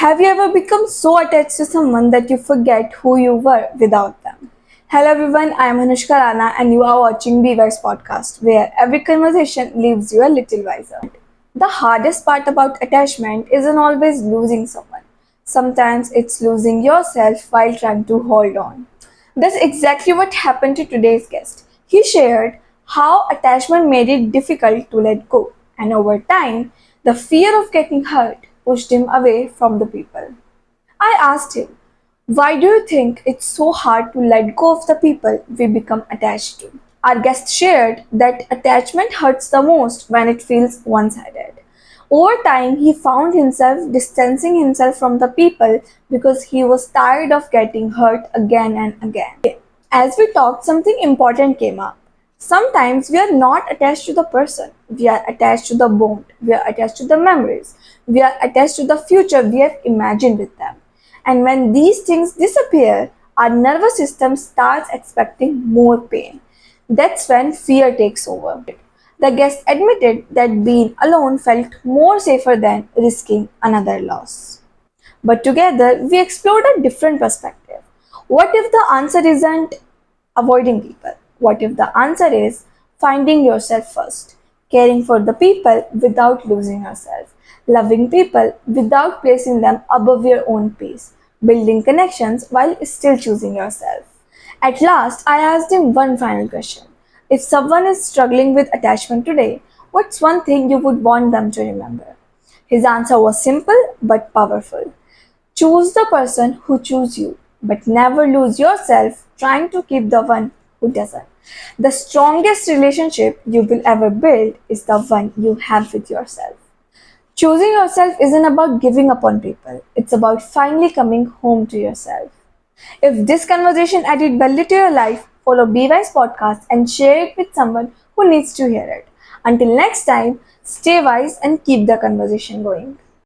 Have you ever become so attached to someone that you forget who you were without them? Hello everyone, I am Anushka Rana and you are watching Be Wise podcast where every conversation leaves you a little wiser. The hardest part about attachment isn't always losing someone. Sometimes it's losing yourself while trying to hold on. That's exactly what happened to today's guest. He shared how attachment made it difficult to let go, and over time, the fear of getting hurt pushed him away from the people. I asked him, why do you think it's so hard to let go of the people we become attached to? Our guest shared that attachment hurts the most when it feels one sided. Over time, he found himself distancing himself from the people because he was tired of getting hurt again and again. As we talked, something important came up. Sometimes we are not attached to the person, we are attached to the bond, we are attached to the memories, we are attached to the future we have imagined with them. And when these things disappear, our nervous system starts expecting more pain. That's when fear takes over. The guest admitted that being alone felt more safer than risking another loss. But together, we explored a different perspective. What if the answer isn't avoiding people? What if the answer is finding yourself first, caring for the people without losing yourself, loving people without placing them above your own pace, building connections while still choosing yourself? At last, I asked him one final question. If someone is struggling with attachment today, what's one thing you would want them to remember? His answer was simple but powerful. Choose the person who chooses you, but never lose yourself trying to keep the one who doesn't. The strongest relationship you will ever build is the one you have with yourself. Choosing yourself isn't about giving up on people, it's about finally coming home to yourself. If this conversation added value to your life, follow BY's podcast and share it with someone who needs to hear it. Until next time, stay wise and keep the conversation going.